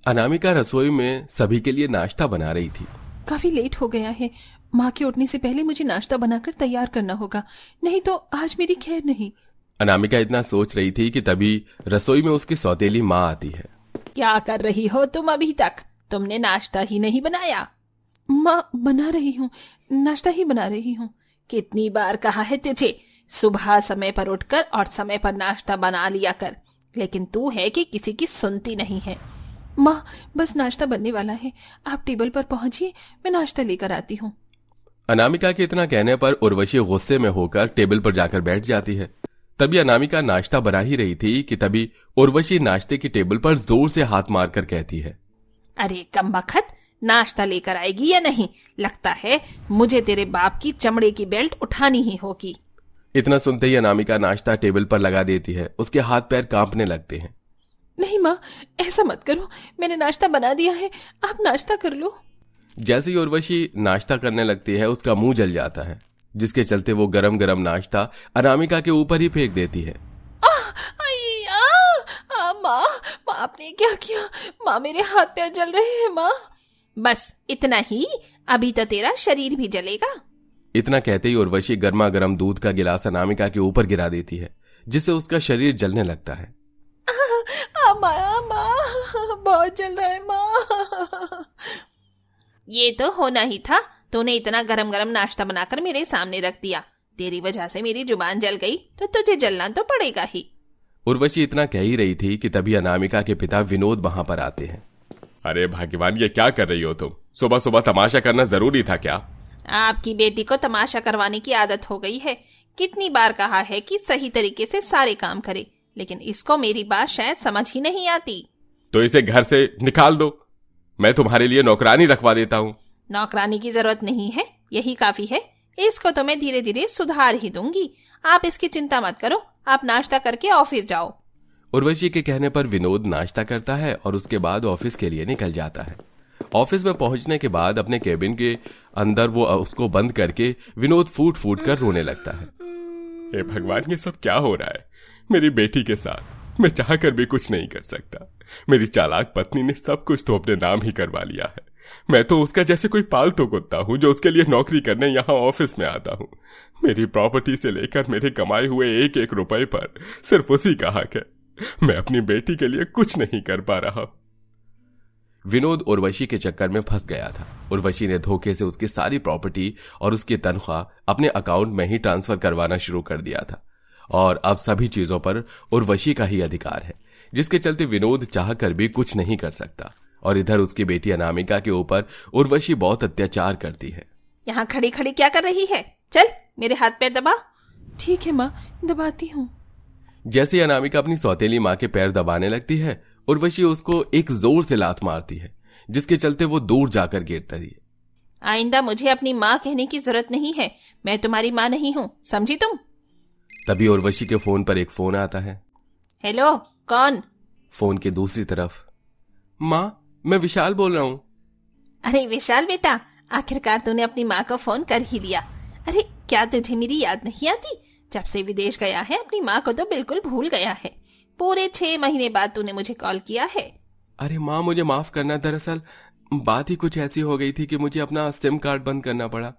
अनामिका रसोई में सभी के लिए नाश्ता बना रही थी। काफी लेट हो गया है। माँ के उठने से पहले मुझे नाश्ता बनाकर तैयार करना होगा, नहीं तो आज मेरी खैर नहीं। अनामिका इतना सोच रही थी कि तभी रसोई में उसकी सौतेली माँ आती है। क्या कर रही हो तुम अभी तक? तुमने नाश्ता ही नहीं बनाया? माँ बना रही हूँ, नाश्ता ही बना रही हूँ। कितनी बार कहा है तुझे सुबह समय पर उठकर और समय पर नाश्ता बना लिया कर, लेकिन तू है कि किसी की सुनती नहीं है। माँ बस नाश्ता बनने वाला है, आप टेबल पर पहुंचिए, मैं नाश्ता लेकर आती हूँ। अनामिका के इतना कहने पर उर्वशी गुस्से में होकर टेबल पर जाकर बैठ जाती है। तभी अनामिका नाश्ता बना ही रही थी कि तभी उर्वशी नाश्ते की टेबल पर जोर से हाथ मारकर कहती है, अरे कमबख्त, नाश्ता लेकर आएगी या नहीं? लगता है मुझे तेरे बाप की चमड़े की बेल्ट उठानी ही होगी। इतना सुनते ही अनामिका नाश्ता टेबल पर लगा देती है। उसके हाथ पैर कांपने लगते हैं। नहीं माँ, ऐसा मत करो, मैंने नाश्ता बना दिया है, आप नाश्ता कर लो। जैसे ही उर्वशी नाश्ता करने लगती है उसका मुंह जल जाता है, जिसके चलते वो गरम गरम नाश्ता अनामिका के ऊपर ही फेंक देती है। माँ, आपने क्या किया? माँ मेरे हाथ पैर जल रहे हैं माँ। बस इतना ही, अभी तो तेरा शरीर भी जलेगा। इतना कहते ही उर्वशी गर्मा गर्म दूध का गिलास अनामिका के ऊपर गिरा देती है, जिससे उसका शरीर जलने लगता है। माँ बहुत जल रहा है माँ। ये तो होना ही था, तूने इतना गरम गरम नाश्ता बनाकर मेरे सामने रख दिया। तेरी वजह से मेरी जुबान जल गई तो तुझे जलना तो पड़ेगा ही। उर्वशी इतना कह ही रही थी कि तभी अनामिका के पिता विनोद वहां पर आते हैं। अरे भाग्यवान, ये क्या कर रही हो तुम? सुबह सुबह तमाशा करना जरूरी था क्या? आपकी बेटी को तमाशा करवाने की आदत हो गई है। कितनी बार कहा है कि सही तरीके से सारे काम करे, लेकिन इसको मेरी बात शायद समझ ही नहीं आती। तो इसे घर से निकाल दो, मैं तुम्हारे लिए नौकरानी रखवा देता हूँ। नौकरानी की जरूरत नहीं है, यही काफी है। इसको तो मैं धीरे धीरे सुधार ही दूंगी, आप इसकी चिंता मत करो। आप नाश्ता करके ऑफिस जाओ। उर्वशी के कहने पर विनोद नाश्ता करता है और उसके बाद ऑफिस के लिए निकल जाता है। ऑफिस में पहुंचने के बाद अपने केबिन के अंदर वो उसको बंद करके विनोद फूट फूट कर रोने लगता है। हे भगवान, ये सब क्या हो रहा है मेरी बेटी के साथ? मैं चाह कर भी कुछ नहीं कर सकता। मेरी चालाक पत्नी ने सब कुछ तो अपने नाम ही करवा लिया है। मैं तो उसका जैसे कोई पालतू कुत्ता हूँ जो उसके लिए नौकरी करने यहाँ ऑफिस में आता हूँ। मेरी प्रॉपर्टी से लेकर मेरे कमाए हुए एक एक रुपए पर सिर्फ उसी का हक है। मैं अपनी बेटी के लिए कुछ नहीं कर पा रहा। विनोद उर्वशी के चक्कर में फंस गया था। उर्वशी ने धोखे से उसकी सारी प्रॉपर्टी और उसकी तनख्वाह अपने अकाउंट में ही ट्रांसफर करवाना शुरू कर दिया था और अब सभी चीजों पर उर्वशी का ही अधिकार है, जिसके चलते विनोद चाहकर भी कुछ नहीं कर सकता। और इधर उसकी बेटी अनामिका के ऊपर उर्वशी बहुत अत्याचार करती है। यहाँ खड़ी खड़ी क्या कर रही है? चल मेरे हाथ पैर दबा। ठीक है माँ, दबाती हूँ। जैसे ही अनामिका अपनी सौतेली माँ के पैर दबाने लगती है, उर्वशी उसको एक जोर से लात मारती है, जिसके चलते वो दूर जाकर गिरता है। आइंदा मुझे अपनी माँ कहने की जरूरत नहीं है, मैं तुम्हारी माँ नहीं हूँ, समझी तुम? तभी उर्वशी के फोन पर एक फोन आता है। हेलो, कौन? फोन की दूसरी तरफ, माँ मैं विशाल बोल रहा हूँ। अरे विशाल बेटा, आखिरकार तूने अपनी माँ को फोन कर ही लिया। अरे क्या तुझे मेरी याद नहीं आती? जब से विदेश गया है अपनी माँ को तो बिल्कुल भूल गया है। पूरे 6 महीने बाद तूने मुझे कॉल किया है। अरे माँ मुझे माफ करना, दरअसल बात ही कुछ ऐसी हो गई थी कि मुझे अपना सिम कार्ड बंद करना पड़ा,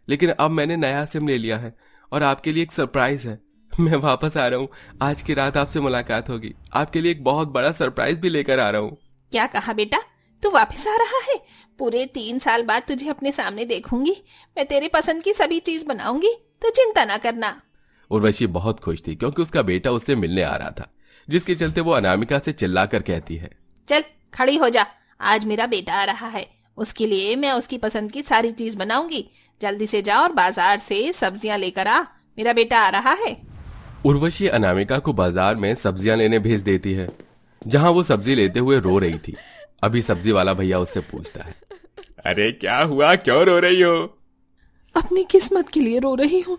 लेकिन अब मैंने नया सिम ले लिया है और आपके लिए एक सरप्राइज है। मैं वापस आ रहा हूँ, आज की रात आपसे मुलाकात होगी। आपके लिए एक बहुत बड़ा सरप्राइज भी लेकर आ रहा हूँ। क्या कहा बेटा? तू वापस आ रहा है? पूरे 3 साल बाद तुझे अपने सामने देखूंगी। मैं तेरे पसंद की सभी चीज बनाऊंगी, तो चिंता ना करना। उर्वशी बहुत खुश थी क्योंकि उसका बेटा उससे मिलने आ रहा था, जिसके चलते वो अनामिका से चिल्लाकर कहती है, चल खड़ी हो जा, आज मेरा बेटा आ रहा है, उसके लिए मैं उसकी पसंद की सारी चीज बनाऊंगी। जल्दी से जा और बाजार से सब्जियां लेकर आ, मेरा बेटा आ रहा है। उर्वशी अनामिका को बाजार में सब्जियां लेने भेज देती है, जहां वो सब्जी लेते हुए रो रही थी। अभी सब्जी वाला भैया उससे पूछता है, अरे क्या हुआ, क्यों रो रही हो? अपनी किस्मत के लिए रो रही हूँ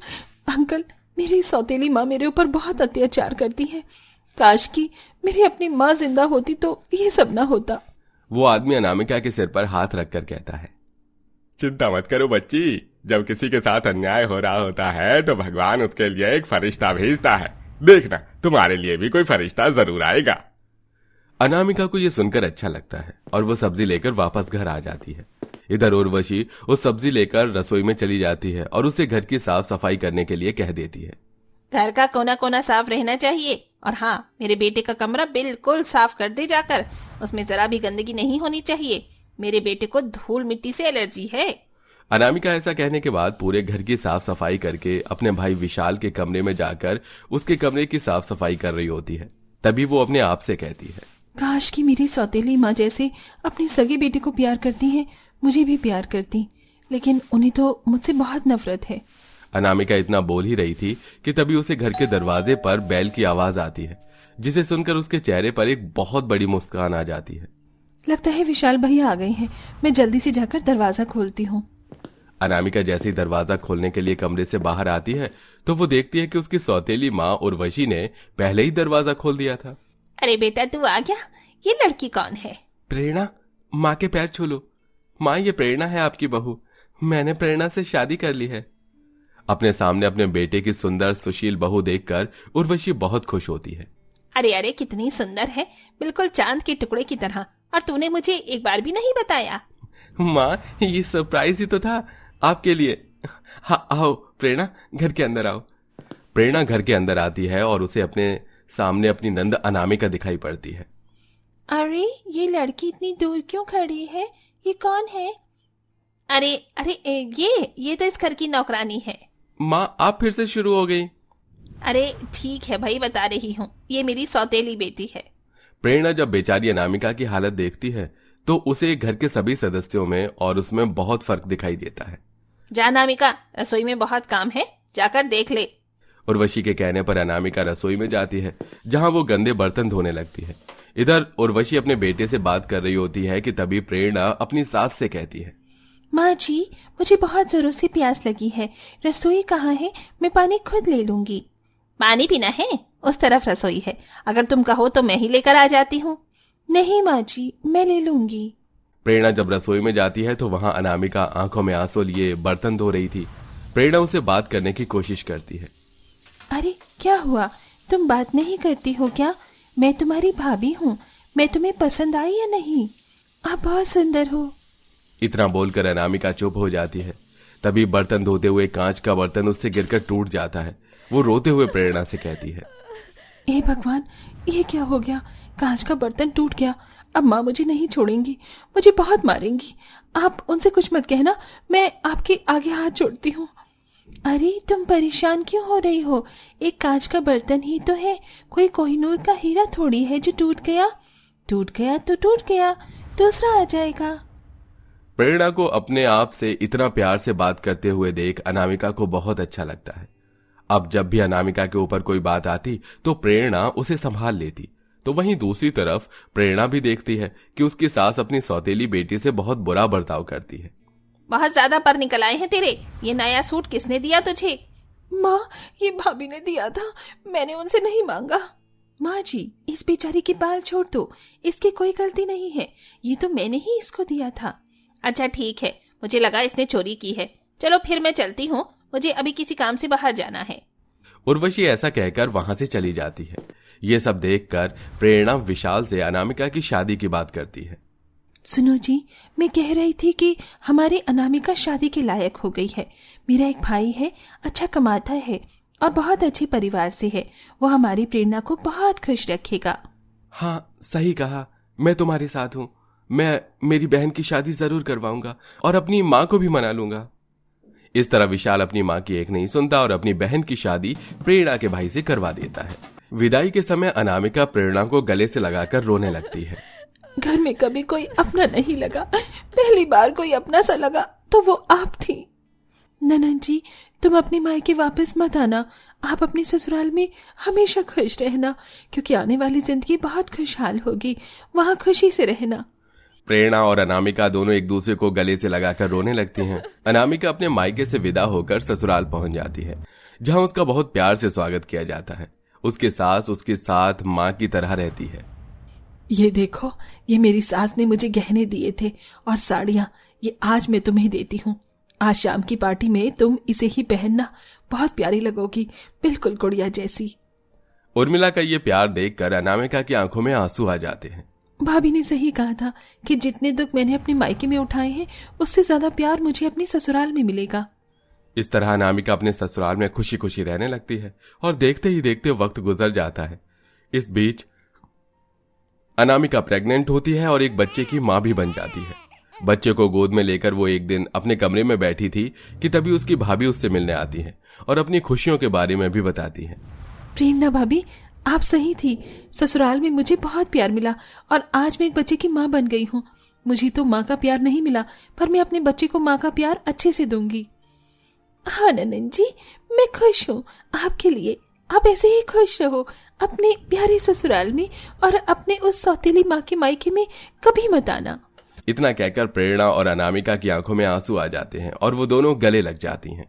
अंकल। मेरी सौतेली माँ मेरे ऊपर बहुत अत्याचार करती है। काश कि मेरी अपनी माँ जिंदा होती तो ये सब ना होता। वो आदमी अनामिका के सिर पर हाथ रखकर कहता है, चिंता मत करो बच्ची, जब किसी के साथ अन्याय हो रहा होता है तो भगवान उसके लिए एक फरिश्ता भेजता है। देखना तुम्हारे लिए भी कोई फरिश्ता जरूर आएगा। अनामिका को यह सुनकर अच्छा लगता है और वो सब्जी लेकर वापस घर आ जाती है। इधर उर्वशी उस सब्जी लेकर रसोई में चली जाती है और उसे घर की साफ सफाई करने के लिए कह देती है। घर का कोना कोना साफ रहना चाहिए और हाँ, मेरे बेटे का कमरा बिल्कुल साफ कर दे जाकर, उसमें जरा भी गंदगी नहीं होनी चाहिए। मेरे बेटे को धूल मिट्टी से एलर्जी है। अनामिका ऐसा कहने के बाद पूरे घर की साफ सफाई करके अपने भाई विशाल के कमरे में जाकर उसके कमरे की साफ सफाई कर रही होती है। तभी वो अपने आप से कहती है, काश कि मेरी सौतेली माँ जैसे अपने सगे बेटे को प्यार करती हैं, मुझे भी प्यार करती, लेकिन उन्हें तो मुझसे बहुत नफरत है। अनामिका इतना बोल ही रही थी कि तभी उसे घर के दरवाजे पर बैल की आवाज आती है, जिसे सुनकर उसके चेहरे पर एक बहुत बड़ी मुस्कान आ जाती है। लगता है विशाल भैया आ गए हैं, मैं जल्दी से जाकर दरवाजा खोलती हूँ। अनामिका जैसे ही दरवाजा खोलने के लिए कमरे से बाहर आती है तो वो देखती है कि उसकी सौतेली माँ उर्वशी ने पहले ही दरवाजा खोल दिया था। अरे बेटा, तू आ गया। ये लड़की कौन है? प्रेरणा, माँ के पैर छू लो। माँ, ये प्रेरणा है आपकी बहू। मैंने प्रेरणा से शादी कर ली है। अपने सामने अपने बेटे की सुंदर सुशील बहू देखकर उर्वशी बहुत खुश होती है। अरे अरे, कितनी सुंदर है, बिल्कुल चांद के टुकड़े की तरह। और तूने मुझे एक बार भी नहीं बताया। माँ, ये सरप्राइज ही तो था आपके लिए। हाँ, आओ प्रेरणा, घर के अंदर आओ। प्रेरणा घर के अंदर आती है और उसे अपने सामने अपनी नंद अनामिका दिखाई पड़ती है। अरे, ये लड़की इतनी दूर क्यों खड़ी है? ये कौन है? अरे अरे, ये तो इस घर की नौकरानी है। माँ, आप फिर से शुरू हो गई। अरे ठीक है भाई, बता रही हूँ, ये मेरी सौतेली बेटी है। प्रेरणा जब बेचारी अनामिका की हालत देखती है तो उसे घर के सभी सदस्यों में और उसमें बहुत फर्क दिखाई देता है। जा अनामिका, रसोई में बहुत काम है, जाकर देख ले। उर्वशी के कहने पर अनामिका रसोई में जाती है, जहां वो गंदे बर्तन धोने लगती है। इधर उर्वशी अपने बेटे से बात कर रही होती है कि तभी प्रेरणा अपनी सास से कहती है, माँ जी, मुझे बहुत जोरों से प्यास लगी है। रसोई कहाँ है? मैं पानी खुद ले लूंगी। पानी पीना है? उस तरफ रसोई है, अगर तुम कहो तो मैं ही लेकर आ जाती हूँ। नहीं माँ जी, मैं ले लूंगी। प्रेरणा जब रसोई में जाती है तो वहां अनामिका आंखों में आंसू लिए बर्तन धो रही थी। प्रेरणा उसे बात करने की कोशिश करती है। अरे क्या हुआ, तुम बात नहीं करती हो क्या? मैं तुम्हारी भाभी हूँ, मैं तुम्हें पसंद आई या नहीं? आप बहुत सुंदर हो। इतना बोलकर अनामिका चुप हो जाती है। तभी बर्तन धोते हुए कांच का बर्तन उससे गिरकर टूट जाता है। वो रोते हुए प्रेरणा से कहती है, हे भगवान, ये क्या हो गया? कांच का बर्तन टूट गया। अब माँ मुझे नहीं छोड़ेंगी, मुझे बहुत मारेंगी। आप उनसे कुछ मत कहना, मैं आपके आगे हाथ जोड़ती हूँ। अरे तुम परेशान क्यों हो रही हो? एक कांच का बर्तन ही तो है, कोई कोहिनूर का हीरा थोड़ी है जो टूट गया। टूट गया तो टूट गया, दूसरा आ जाएगा। प्रेरणा को अपने आप से इतना प्यार से बात करते हुए देख अनामिका को बहुत अच्छा लगता है। अब जब भी अनामिका के ऊपर कोई बात आती तो प्रेरणा उसे संभाल लेती। तो वहीं दूसरी तरफ प्रेरणा भी देखती है कि उसकी सास अपनी सौतेली बेटी से बहुत बुरा बर्ताव करती है। बहुत ज्यादा पर निकल आए हैं तेरे। ये नया सूट किसने दिया तुझे? माँ, ये भाभी ने दिया था, मैंने उनसे नहीं मांगा। माँ जी, इस बेचारी के बाल छोड़ दो, इसकी कोई गलती नहीं है, ये तो मैंने ही इसको दिया था। अच्छा ठीक है, मुझे लगा इसने चोरी की है। चलो फिर मैं चलती हूँ, मुझे अभी किसी काम से बाहर जाना है। उर्वशी ऐसा कहकर वहां से चली जाती है। ये सब देखकर प्रेरणा विशाल से अनामिका की शादी की बात करती है। सुनो जी, मैं कह रही थी कि हमारी अनामिका शादी के लायक हो गई है। मेरा एक भाई है, अच्छा कमाता है और बहुत अच्छे परिवार से है। वो हमारी प्रेरणा को बहुत खुश रखेगा। हाँ, सही कहा, मैं तुम्हारे साथ हूँ। मैं मेरी बहन की शादी जरूर करवाऊंगा और अपनी माँ को भी मना लूंगा। इस तरह विशाल अपनी माँ की एक नहीं सुनता और अपनी बहन की शादी प्रेरणा के भाई से करवा देता है। विदाई के समय अनामिका प्रेरणा को गले से लगाकर रोने लगती है। घर में कभी कोई अपना नहीं लगा, पहली बार कोई अपना सा लगा तो वो आप थी। ननद जी, तुम अपनी मायके वापस मत आना, आप अपने ससुराल में हमेशा खुश रहना, क्योंकि आने वाली जिंदगी बहुत खुशहाल होगी, वहाँ खुशी से रहना। प्रेरणा और अनामिका दोनों एक दूसरे को गले से लगाकर रोने लगती हैं। अनामिका अपने मायके से विदा होकर ससुराल पहुंच जाती है, जहां उसका बहुत प्यार से स्वागत किया जाता है। उसकी सास उसके साथ माँ की तरह रहती है। ये देखो, ये मेरी सास ने मुझे गहने दिए थे और साड़ियाँ, ये आज मैं तुम्हें देती हूँ। आज शाम की पार्टी में तुम इसे ही पहनना, बहुत प्यारी लगोगी, बिल्कुल गुड़िया जैसी। उर्मिला का ये प्यार देखकर अनामिका की आंखों में आंसू आ जाते हैं। भाभी ने सही कहा था कि जितने दुख मैंने अपने मायके में उठाए हैं उससे ज्यादा प्यार मुझे अपने ससुराल में मिलेगा। इस तरह अनामिका अपने ससुराल में खुशी खुशी रहने लगती है और देखते ही देखते वक्त गुजर जाता है। इस बीच अनामिका प्रेग्नेंट होती है और एक बच्चे की मां भी बन जाती है। बच्चे को गोद में लेकर वो एक दिन अपने कमरे में बैठी थी कि तभी उसकी भाभी उससे मिलने आती है और अपनी खुशियों के बारे में भी बताती है। प्रेरणा भाभी, आप सही थी, ससुराल में मुझे बहुत प्यार मिला और आज मैं एक बच्चे की मां बन गई हूँ। मुझे तो माँ का प्यार नहीं मिला, पर मैं अपने बच्चे को माँ का प्यार अच्छे से दूंगी। हाँ ननद जी, मैं खुश हूँ आपके लिए। आप ऐसे ही खुश रहो अपने प्यारे ससुराल में और अपने उस सौतेली माँ के मायके में कभी मत आना। इतना कहकर प्रेरणा और अनामिका की आंखों में आंसू आ जाते हैं और वो दोनों गले लग जाती हैं।